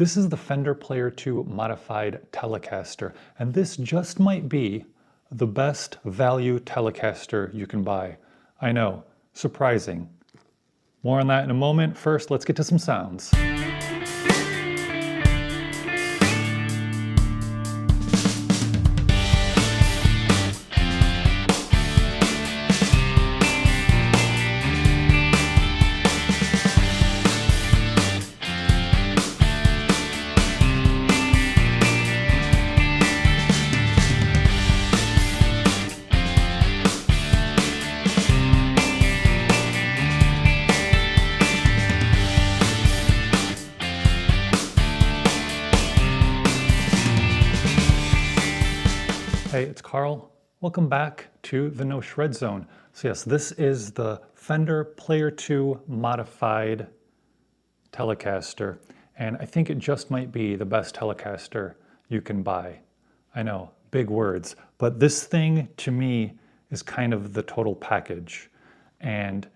This is the Fender Player 2 Modified Telecaster, and this just might be the best value Telecaster you can buy. I know, surprising. More on that in a moment. First, let's get to some sounds. Hey, it's Carl. Welcome back to the No Shred Zone. So yes, this is the Fender Player 2 Modified Telecaster, and I think it just might be the best Telecaster you can buy. I know, big words, but this thing to me is kind of the total package, and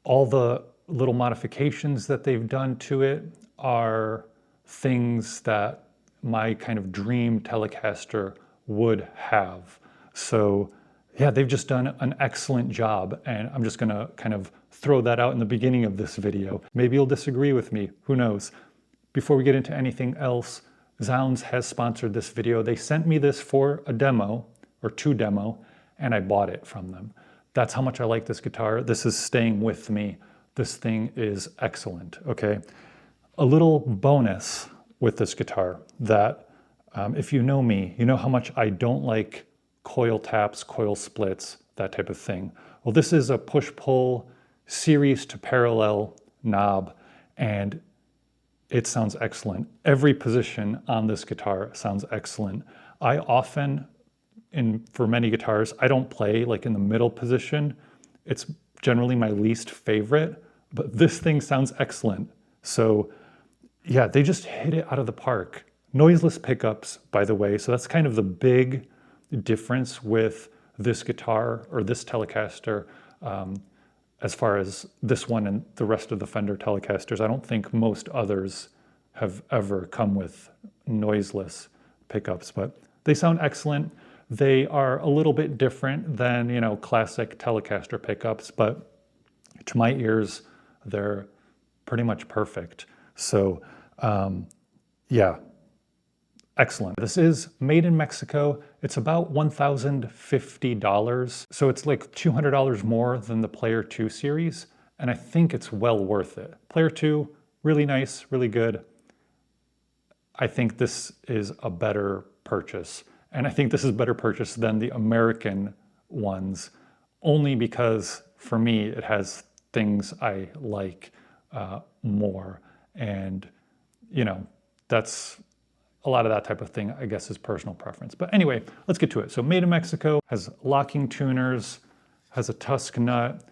all the little modifications that they've done to it are things that my kind of dream Telecaster would have. So yeah, they've just done an excellent job, and I'm just gonna kind of throw that out in the beginning of this video. Maybe you'll disagree with me, who knows? Before we get into anything else, zZounds has sponsored this video. They sent me this for a demo, or to demo, and I bought it from them. That's how much I like this guitar. This is staying with me. This thing is excellent, okay? A little bonus with this guitar that if you know me, you know how much I don't like coil taps, coil splits, that type of thing. Well, this is a push-pull series to parallel knob, and it sounds excellent. Every position on this guitar sounds excellent. I often, for many guitars, I don't play like in the middle position. It's generally my least favorite, but this thing sounds excellent. So yeah, they just hit it out of the park. Noiseless pickups, by the way, so that's kind of the big difference with this guitar or this Telecaster as far as this one and the rest of the Fender Telecasters. I don't think most others have ever come with noiseless pickups, but they sound excellent. They are a little bit different than, you know, classic Telecaster pickups, but to my ears, they're pretty much perfect. So yeah. Excellent. This is made in Mexico. It's about $1,050. So it's like $200 more than the Player 2 series. And I think it's well worth it. Player 2, really nice, really good. I think this is a better purchase. And I think this is a better purchase than the American ones, only because for me, it has things I like more. And, you know, that's a lot of that type of thing, I guess, is personal preference. But anyway, let's get to it. So made in Mexico, has locking tuners, has a TUSQ nut,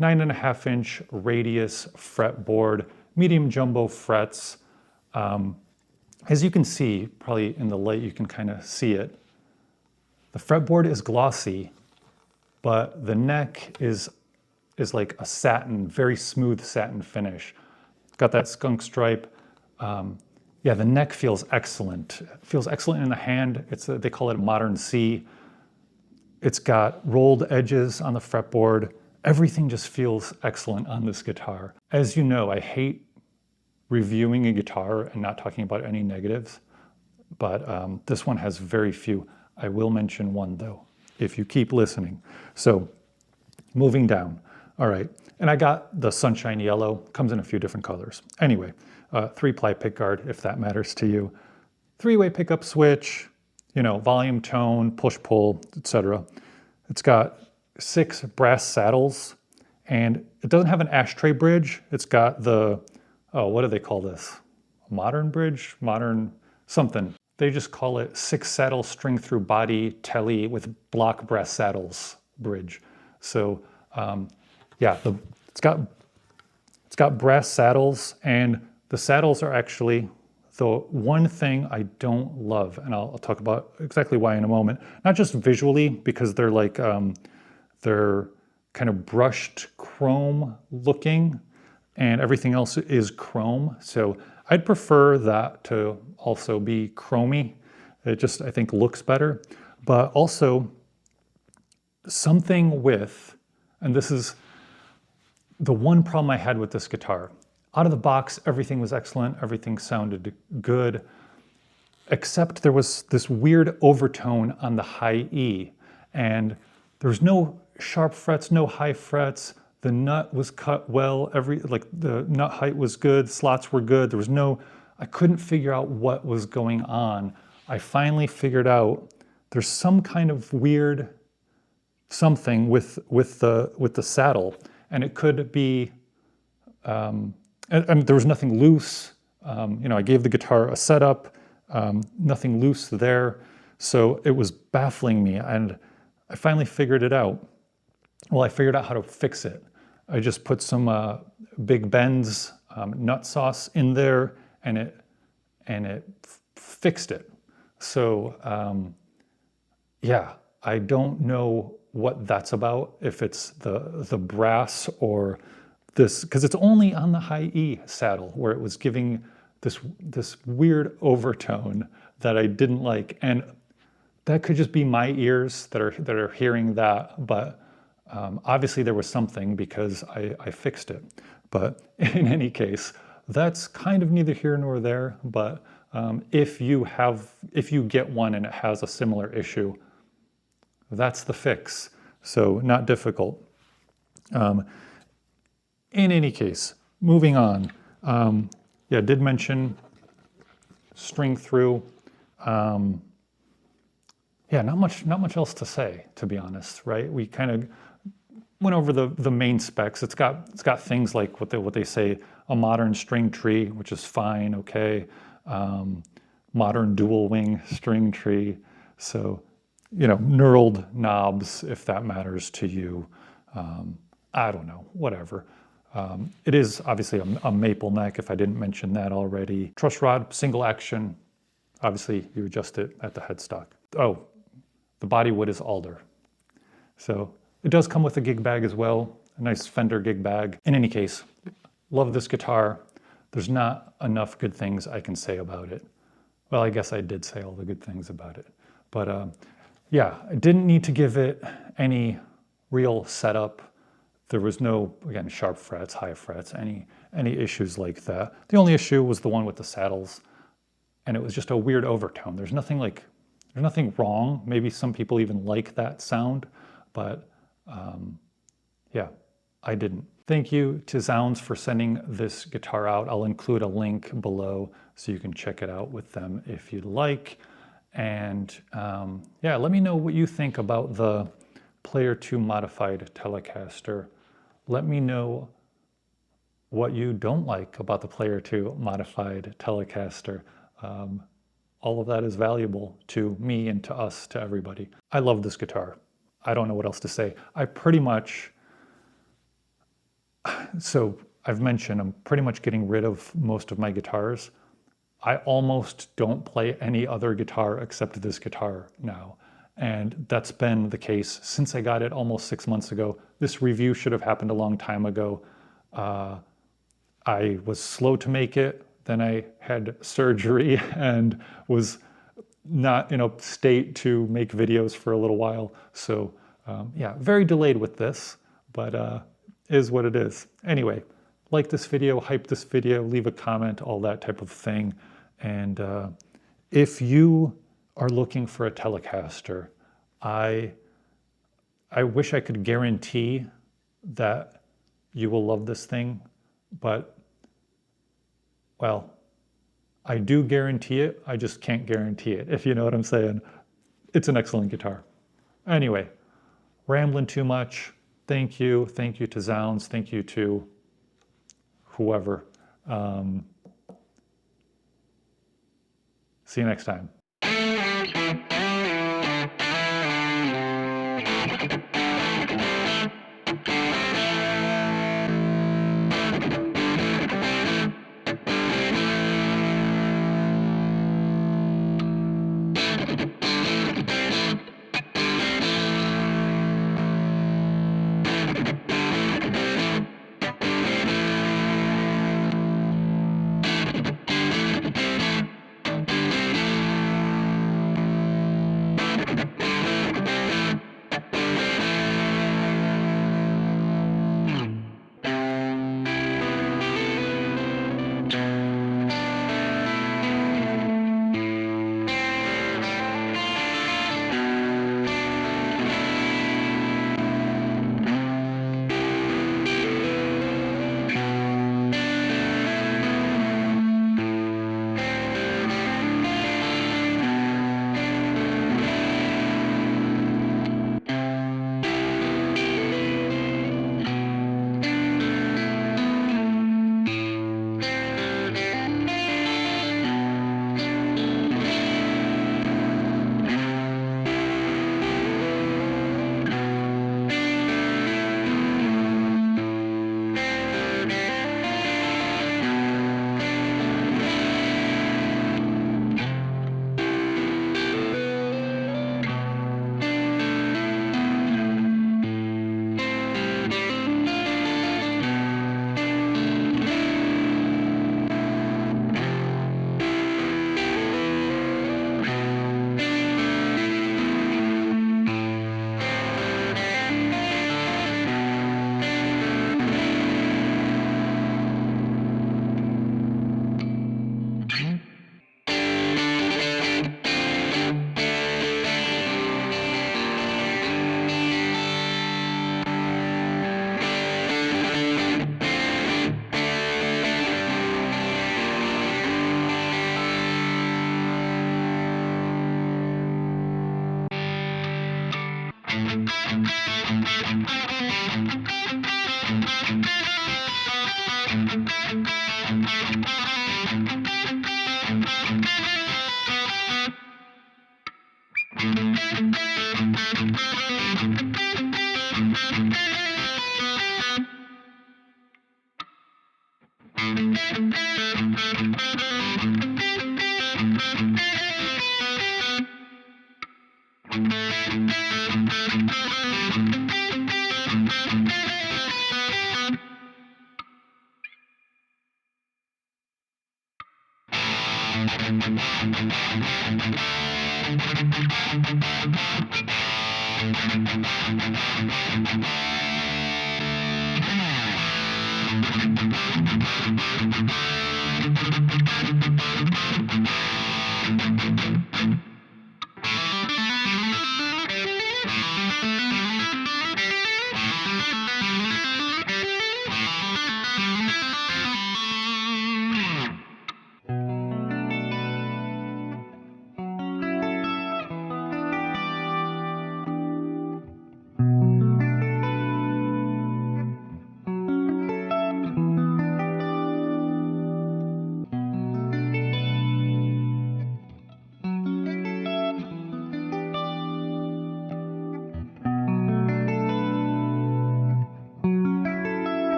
9.5-inch radius fretboard, medium jumbo frets. As you can see, probably in the light you can kind of see it. The fretboard is glossy, but the neck is like a satin, very smooth satin finish. It's got that skunk stripe. Yeah, the neck feels excellent. It feels excellent in the hand. They call it a modern C. It's got rolled edges on the fretboard. Everything just feels excellent on this guitar. As you know, I hate reviewing a guitar and not talking about any negatives, but this one has very few. I will mention one though, if you keep listening. So moving down. All right, and I got the Sunshine Yellow, comes in a few different colors. Anyway, 3-ply pickguard, if that matters to you. 3-way pickup switch, you know, volume, tone, push-pull, etc. It's got 6 brass saddles, and it doesn't have an ashtray bridge. It's got the, oh, what do they call this? A modern bridge? Modern something. They just call it 6-saddle string-through body telly with block brass saddles bridge. So yeah, it's got brass saddles, and the saddles are actually the one thing I don't love, and I'll talk about exactly why in a moment. Not just visually, because they're like, they're kind of brushed chrome looking, and everything else is chrome. So I'd prefer that to also be chromy. It just, I think, looks better. But also something with, and this is the one problem I had with this guitar. Out of the box, everything was excellent. Everything sounded good, except there was this weird overtone on the high E. And there was no sharp frets, no high frets. The nut was cut well. The nut height was good. Slots were good. There was no, I couldn't figure out what was going on. I finally figured out there's some kind of weird something with the saddle, and it could be, and there was nothing loose. I gave the guitar a setup, nothing loose there, so it was baffling me, and I finally figured it out. Well, I figured out how to fix it. I just put some Big Ben's nut sauce in there, and it fixed it. So yeah, I don't know what that's about, if it's the brass or this, because it's only on the high E saddle where it was giving this weird overtone that I didn't like, and that could just be my ears that are hearing that, but obviously there was something because I fixed it. But in any case, that's kind of neither here nor there. But if you get one and it has a similar issue, that's the fix. So not difficult. In any case, moving on. Yeah, did mention string through. Yeah, not much else to say, to be honest, right? We kind of went over the main specs. It's got things like what they say, a modern string tree, which is fine, okay. Modern dual wing string tree. So, knurled knobs, if that matters to you. I don't know, whatever. It is obviously a maple neck, if I didn't mention that already. Truss rod, single action. Obviously, you adjust it at the headstock. Oh, the body wood is alder. So it does come with a gig bag as well, a nice Fender gig bag. In any case, love this guitar. There's not enough good things I can say about it. Well, I guess I did say all the good things about it. But yeah, I didn't need to give it any real setup. There was no, again, sharp frets, high frets, any issues like that. The only issue was the one with the saddles, and it was just a weird overtone. There's nothing wrong. Maybe some people even like that sound, but yeah, I didn't. Thank you to zZounds for sending this guitar out. I'll include a link below so you can check it out with them if you'd like. And yeah, let me know what you think about the Player 2 modified Telecaster. Let me know what you don't like about the Player 2 modified Telecaster. All of that is valuable to me and to us, to everybody. I love this guitar. I don't know what else to say. So I've mentioned I'm pretty much getting rid of most of my guitars. I almost don't play any other guitar except this guitar now. And that's been the case since I got it almost 6 months ago. This review should have happened a long time ago. I was slow to make it. Then I had surgery and was not in a state to make videos for a little while. So yeah, very delayed with this, but is what it is. Anyway, like this video, hype this video, leave a comment, all that type of thing. And if you are looking for a Telecaster, I wish I could guarantee that you will love this thing, but well, I do guarantee it. I just can't guarantee it, if you know what I'm saying. It's an excellent guitar. Anyway, rambling too much. Thank you. Thank you to zZounds. Thank you to whoever. See you next time.